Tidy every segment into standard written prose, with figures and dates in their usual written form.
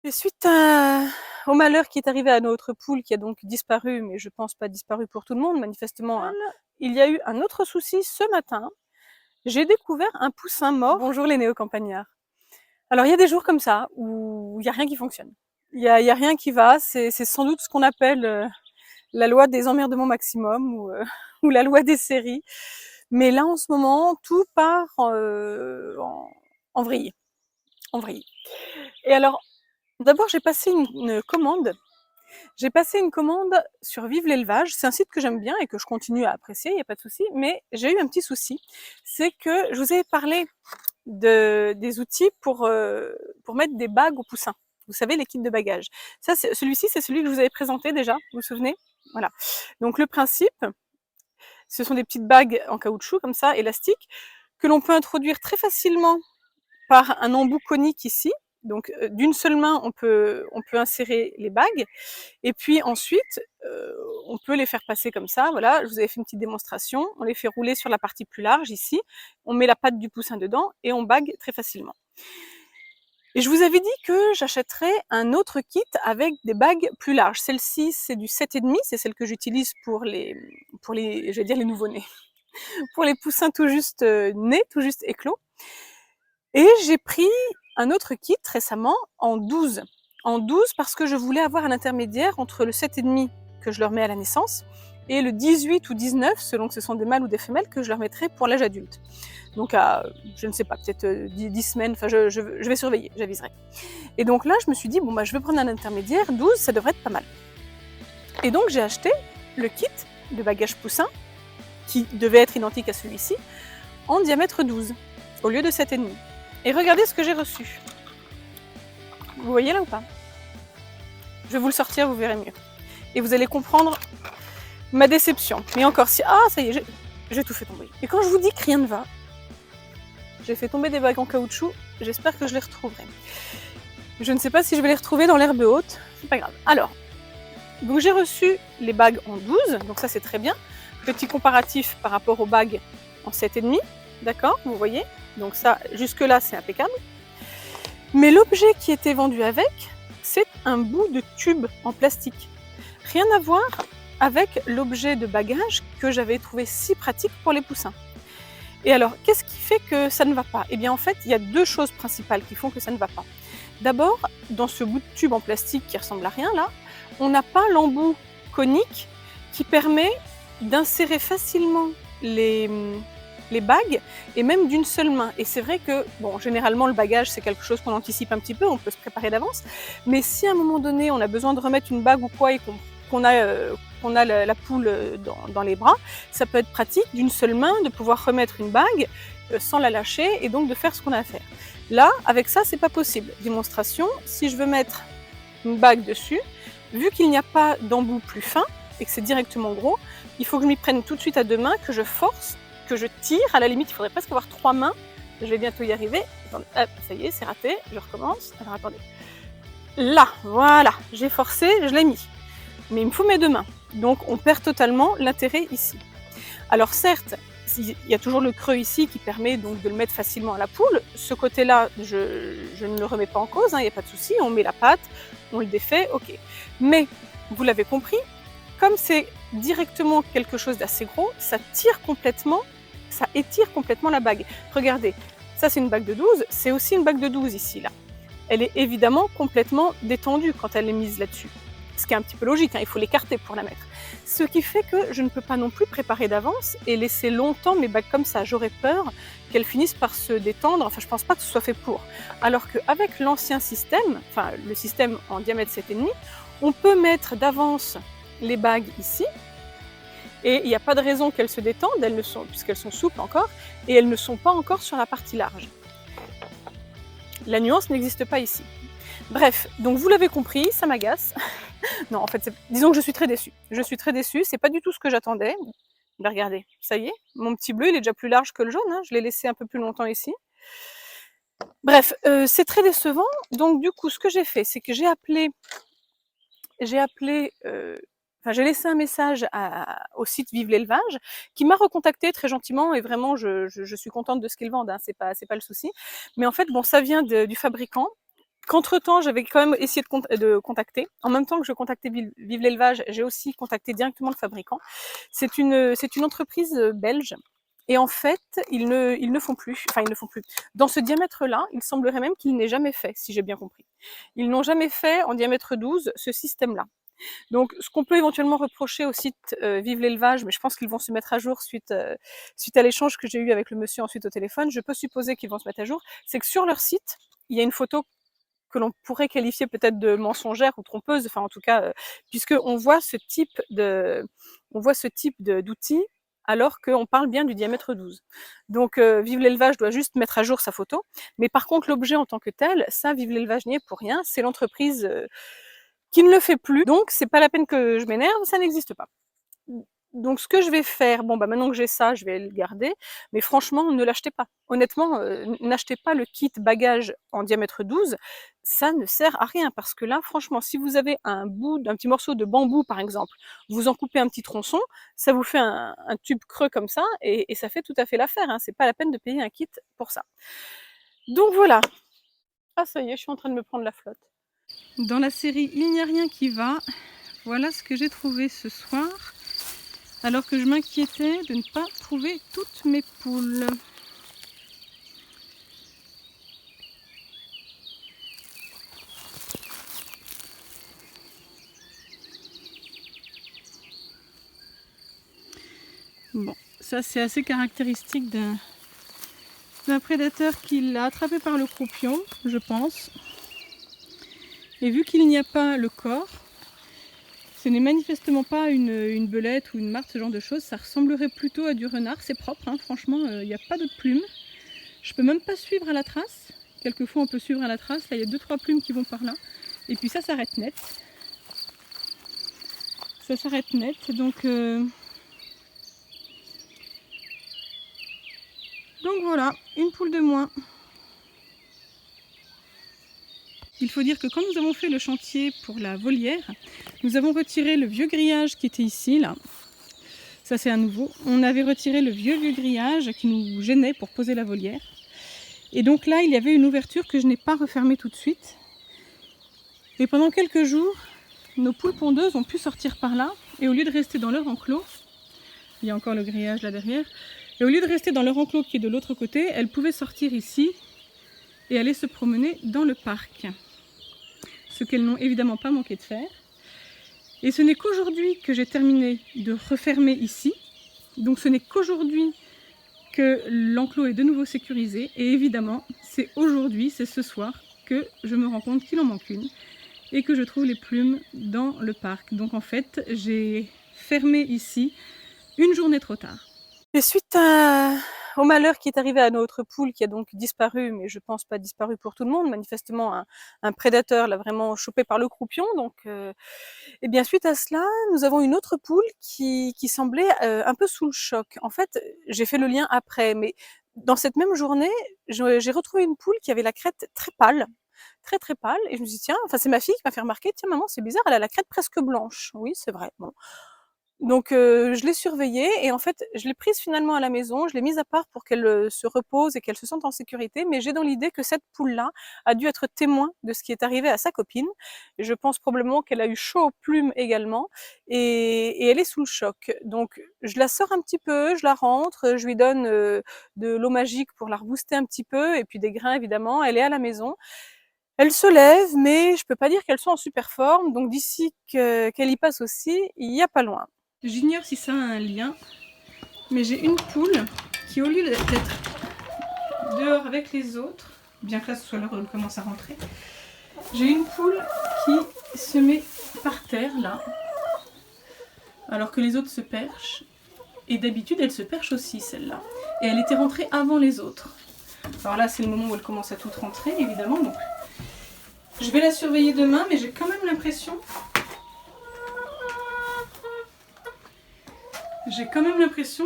Et au malheur qui est arrivé à notre poule, qui a donc disparu, mais je pense pas disparu pour tout le monde, manifestement, hein, il y a eu un autre souci ce matin. J'ai découvert un poussin mort. Bonjour les néo-campagnards. Alors il y a des jours comme ça où il y a rien qui fonctionne. Il y a rien qui va. C'est sans doute ce qu'on appelle la loi des emmerdements maximum ou la loi des séries. Mais là en ce moment, tout part en vrille. En vrille. Et alors, d'abord j'ai passé une commande. J'ai passé une commande sur Vive l'élevage. C'est un site que j'aime bien et que je continue à apprécier, il n'y a pas de souci. Mais j'ai eu un petit souci. C'est que je vous ai parlé des outils pour mettre des bagues aux poussins. Vous savez, les kits de bagages. Ça, celui-ci, c'est celui que je vous avais présenté déjà. Vous vous souvenez? Voilà. Donc, le principe, ce sont des petites bagues en caoutchouc, comme ça, élastiques, que l'on peut introduire très facilement par un embout conique ici. Donc, d'une seule main, on peut insérer les bagues. Et puis ensuite, on peut les faire passer comme ça. Voilà, je vous avais fait une petite démonstration. On les fait rouler sur la partie plus large ici. On met la patte du poussin dedans et on bague très facilement. Et je vous avais dit que j'achèterais un autre kit avec des bagues plus larges. Celle-ci, c'est du 7,5. C'est celle que j'utilise pour les, je vais dire les nouveau-nés, pour les poussins tout juste nés, tout juste éclos. Et j'ai pris un autre kit récemment en 12. En 12 parce que je voulais avoir un intermédiaire entre le 7,5 que je leur mets à la naissance et le 18 ou 19, selon que ce sont des mâles ou des femelles, que je leur mettrai pour l'âge adulte. Donc à, je ne sais pas, peut-être 10 semaines, enfin je vais surveiller, j'aviserai. Et donc là, je me suis dit, bon bah je vais prendre un intermédiaire, 12, ça devrait être pas mal. Et donc j'ai acheté le kit de bagages poussins, qui devait être identique à celui-ci, en diamètre 12, au lieu de 7,5. Et regardez ce que j'ai reçu. Vous voyez là ou pas? Je vais vous le sortir, vous verrez mieux. Et vous allez comprendre ma déception. Mais encore, si... Ah, ça y est, j'ai tout fait tomber. Et quand je vous dis que rien ne va, j'ai fait tomber des bagues en caoutchouc, j'espère que je les retrouverai. Je ne sais pas si je vais les retrouver dans l'herbe haute, c'est pas grave. Alors, donc j'ai reçu les bagues en 12, donc ça c'est très bien. Petit comparatif par rapport aux bagues en 7,5, d'accord, vous voyez. Donc ça, jusque-là, c'est impeccable. Mais l'objet qui était vendu avec, c'est un bout de tube en plastique. Rien à voir avec l'objet de bagage que j'avais trouvé si pratique pour les poussins. Et alors, qu'est-ce qui fait que ça ne va pas? Eh bien, en fait, il y a deux choses principales qui font que ça ne va pas. D'abord, dans ce bout de tube en plastique qui ressemble à rien, là, on n'a pas l'embout conique qui permet d'insérer facilement les bagues, et même d'une seule main. Et c'est vrai que, bon, généralement, le bagage, c'est quelque chose qu'on anticipe un petit peu, on peut se préparer d'avance, mais si à un moment donné, on a besoin de remettre une bague ou quoi, et qu'on a la poule dans les bras, ça peut être pratique d'une seule main de pouvoir remettre une bague sans la lâcher, et donc de faire ce qu'on a à faire. Là, avec ça, c'est pas possible. Démonstration, si je veux mettre une bague dessus, vu qu'il n'y a pas d'embout plus fin, et que c'est directement gros, il faut que je m'y prenne tout de suite à deux mains, que je force, que je tire. À la limite, il faudrait presque avoir trois mains. Je vais bientôt y arriver. Attendez, hop, ça y est, c'est raté. Je recommence. Alors attendez. Là, voilà, j'ai forcé, je l'ai mis. Mais il me faut mes deux mains. Donc on perd totalement l'intérêt ici. Alors certes, il y a toujours le creux ici qui permet donc de le mettre facilement à la poule. Ce côté-là, je ne le remets pas en cause, hein, il n'y a pas de souci. On met la patte, on le défait, ok. Mais, vous l'avez compris, comme c'est directement quelque chose d'assez gros, ça étire complètement la bague. Regardez, ça c'est une bague de 12, c'est aussi une bague de 12 ici, là. Elle est évidemment complètement détendue quand elle est mise là-dessus. Ce qui est un petit peu logique, hein, il faut l'écarter pour la mettre. Ce qui fait que je ne peux pas non plus préparer d'avance et laisser longtemps mes bagues comme ça. J'aurais peur qu'elles finissent par se détendre, enfin je pense pas que ce soit fait pour. Alors qu'avec l'ancien système, enfin le système en diamètre 7,5, on peut mettre d'avance les bagues ici, et il n'y a pas de raison qu'elles se détendent, puisqu'elles sont souples encore, et elles ne sont pas encore sur la partie large. La nuance n'existe pas ici. Bref, donc vous l'avez compris, ça m'agace. Non, en fait, disons que je suis très déçue. Je suis très déçue, c'est pas du tout ce que j'attendais. Ben regardez, ça y est, mon petit bleu, il est déjà plus large que le jaune, hein. Je l'ai laissé un peu plus longtemps ici. Bref, c'est très décevant. Donc du coup, ce que j'ai fait, c'est que j'ai laissé un message au site Vive l'élevage, qui m'a recontacté très gentiment, et vraiment je suis contente de ce qu'ils vendent, hein, c'est pas le souci. Mais en fait, bon, ça vient du fabricant. qu'entre-temps, j'avais quand même essayé de contacter. En même temps que je contactais Vive l'élevage, j'ai aussi contacté directement le fabricant. C'est une entreprise belge. Et en fait, ils ne font plus, enfin ils ne font plus. Dans ce diamètre-là, il semblerait même qu'il n'ait jamais fait, si j'ai bien compris. Ils n'ont jamais fait en diamètre 12 ce système-là. Donc, ce qu'on peut éventuellement reprocher au site Vive l'élevage, mais je pense qu'ils vont se mettre à jour suite à l'échange que j'ai eu avec le monsieur ensuite au téléphone, je peux supposer qu'ils vont se mettre à jour, c'est que sur leur site, il y a une photo que l'on pourrait qualifier peut-être de mensongère ou trompeuse, enfin en tout cas, puisque on voit ce type d'outil alors qu'on parle bien du diamètre 12. Donc Vive l'élevage doit juste mettre à jour sa photo, mais par contre l'objet en tant que tel, ça Vive l'élevage n'y est pour rien, c'est l'entreprise qui ne le fait plus, donc c'est pas la peine que je m'énerve, ça n'existe pas. Donc ce que je vais faire, bon bah maintenant que j'ai ça, je vais le garder, mais franchement, ne l'achetez pas. Honnêtement, n'achetez pas le kit bagage en diamètre 12, ça ne sert à rien, parce que là, franchement, si vous avez un petit morceau de bambou par exemple, vous en coupez un petit tronçon, ça vous fait un tube creux comme ça, et ça fait tout à fait l'affaire, hein. C'est pas la peine de payer un kit pour ça. Donc voilà. Ah ça y est, je suis en train de me prendre la flotte. Dans la série Il n'y a rien qui va, voilà ce que j'ai trouvé ce soir, alors que je m'inquiétais de ne pas trouver toutes mes poules. Bon, ça c'est assez caractéristique d'un prédateur qui l'a attrapé par le croupion, je pense. Et vu qu'il n'y a pas le corps, ce n'est manifestement pas une belette ou une martre, ce genre de choses. Ça ressemblerait plutôt à du renard. C'est propre, hein, franchement, il n'y a pas d'autres plumes. Je peux même pas suivre à la trace. Quelquefois on peut suivre à la trace. Là il y a 2-3 plumes qui vont par là. Et puis ça s'arrête net. Ça s'arrête net. Donc voilà, une poule de moins. Il faut dire que quand nous avons fait le chantier pour la volière, nous avons retiré le vieux grillage qui était ici, là. Ça c'est à nouveau. On avait retiré le vieux grillage qui nous gênait pour poser la volière. Et donc là, il y avait une ouverture que je n'ai pas refermée tout de suite. Et pendant quelques jours, nos poules pondeuses ont pu sortir par là. Et au lieu de rester dans leur enclos, il y a encore le grillage là derrière, et au lieu de rester dans leur enclos qui est de l'autre côté, elles pouvaient sortir ici et aller se promener dans le parc. Ce qu'elles n'ont évidemment pas manqué de faire. Et ce n'est qu'aujourd'hui que j'ai terminé de refermer ici. Donc ce n'est qu'aujourd'hui que l'enclos est de nouveau sécurisé. Et évidemment, c'est aujourd'hui, c'est ce soir, que je me rends compte qu'il en manque une et que je trouve les plumes dans le parc. Donc en fait, j'ai fermé ici une journée trop tard. Et suite au malheur qui est arrivé à notre poule, qui a donc disparu, mais je pense pas disparu pour tout le monde, manifestement un prédateur l'a vraiment chopé par le croupion. Donc, et bien suite à cela, nous avons une autre poule qui semblait un peu sous le choc. En fait, j'ai fait le lien après, mais dans cette même journée, j'ai retrouvé une poule qui avait la crête très pâle, très très pâle, et je me suis dit tiens, enfin c'est ma fille qui m'a fait remarquer, tiens maman c'est bizarre, elle a la crête presque blanche. Oui c'est vrai. Bon. Donc je l'ai surveillée et en fait je l'ai prise finalement à la maison, je l'ai mise à part pour qu'elle se repose et qu'elle se sente en sécurité, mais j'ai dans l'idée que cette poule-là a dû être témoin de ce qui est arrivé à sa copine. Et je pense probablement qu'elle a eu chaud aux plumes également et elle est sous le choc. Donc je la sors un petit peu, je la rentre, je lui donne de l'eau magique pour la rebooster un petit peu et puis des grains évidemment. Elle est à la maison. Elle se lève, mais je peux pas dire qu'elle soit en super forme, donc d'ici qu'elle y passe aussi, il y a pas loin. J'ignore si ça a un lien, mais j'ai une poule qui, au lieu d'être dehors avec les autres, bien que là ce soit l'heure où elle commence à rentrer, j'ai une poule qui se met par terre là, alors que les autres se perchent. Et d'habitude elle se perche aussi celle-là. Et elle était rentrée avant les autres. Alors là c'est le moment où elle commence à toute rentrer évidemment, donc je vais la surveiller demain, mais j'ai quand même l'impression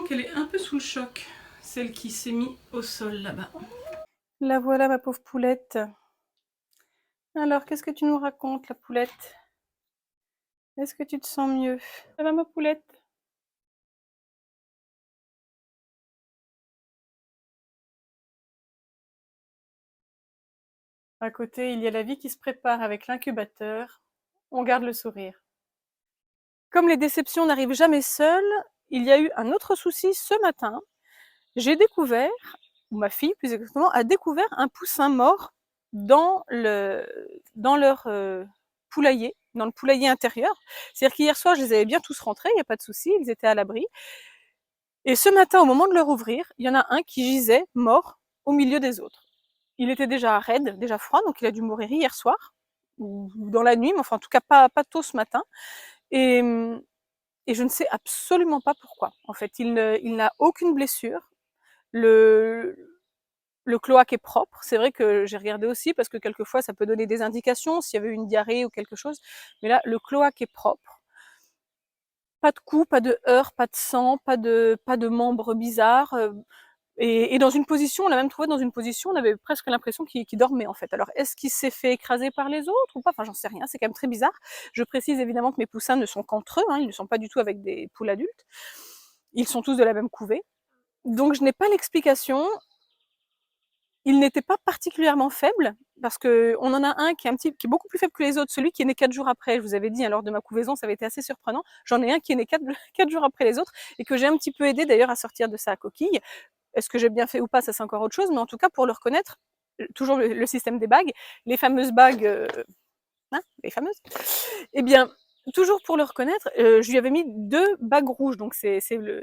qu'elle est un peu sous le choc, celle qui s'est mise au sol là-bas. La voilà ma pauvre poulette. Alors, qu'est-ce que tu nous racontes, la poulette? Est-ce que tu te sens mieux? Ça va ma poulette? À côté, il y a la vie qui se prépare avec l'incubateur. On garde le sourire. Comme les déceptions n'arrivent jamais seules, il y a eu un autre souci ce matin. J'ai découvert, ou ma fille plus exactement, a découvert un poussin mort dans leur poulailler, dans le poulailler intérieur. C'est-à-dire qu'hier soir, je les avais bien tous rentrés, il n'y a pas de souci, ils étaient à l'abri. Et ce matin, au moment de leur ouvrir, il y en a un qui gisait mort au milieu des autres. Il était déjà raide, déjà froid, donc il a dû mourir hier soir, ou dans la nuit, mais enfin en tout cas pas tôt ce matin. Et, et je ne sais absolument pas pourquoi. En fait, il n'a aucune blessure. Le, le cloaque est propre. C'est vrai que j'ai regardé aussi parce que quelquefois ça peut donner des indications s'il y avait une diarrhée ou quelque chose. Mais là, le cloaque est propre. Pas de coups, pas de heurts, pas de sang, pas de membres bizarres. Et dans une position, on l'a même trouvé dans une position, on avait presque l'impression qu'il dormait en fait. Alors est-ce qu'il s'est fait écraser par les autres ou pas? Enfin, j'en sais rien, c'est quand même très bizarre. Je précise évidemment que mes poussins ne sont qu'entre eux, hein, ils ne sont pas du tout avec des poules adultes. Ils sont tous de la même couvée. Donc je n'ai pas l'explication. Il n'était pas particulièrement faible, parce qu'on en a un qui est beaucoup plus faible que les autres, celui qui est né 4 jours après. Je vous avais dit, hein, lors de ma couvaison, ça avait été assez surprenant. J'en ai un qui est né 4 jours après les autres, et que j'ai un petit peu aidé d'ailleurs à sortir de sa coquille. Est-ce que j'ai bien fait ou pas, ça c'est encore autre chose, mais en tout cas, pour le reconnaître, toujours le système des bagues, les fameuses bagues, hein, les fameuses, eh bien, toujours pour le reconnaître, je lui avais mis 2 bagues rouges, donc c'est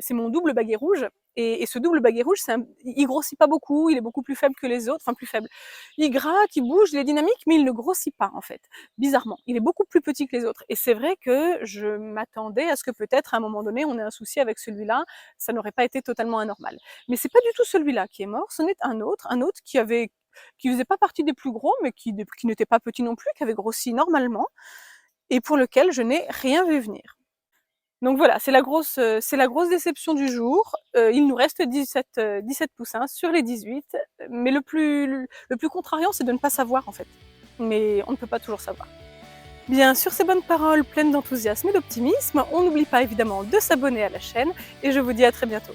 mon double baguet rouge. Et ce double baguet rouge, il grossit pas beaucoup, il est beaucoup plus faible que les autres, enfin plus faible. Il gratte, il bouge, il est dynamique, mais il ne grossit pas en fait. Bizarrement, il est beaucoup plus petit que les autres. Et c'est vrai que je m'attendais à ce que peut-être à un moment donné, on ait un souci avec celui-là, ça n'aurait pas été totalement anormal. Mais c'est pas du tout celui-là qui est mort, ce n'est un autre qui faisait pas partie des plus gros, mais qui n'était pas petit non plus, qui avait grossi normalement, et pour lequel je n'ai rien vu venir. Donc voilà, c'est la grosse déception du jour. Il nous reste 17 poussins sur les 18, mais le plus contrariant, c'est de ne pas savoir en fait. Mais on ne peut pas toujours savoir. Bien, sur ces bonnes paroles pleines d'enthousiasme et d'optimisme, on n'oublie pas évidemment de s'abonner à la chaîne, et je vous dis à très bientôt.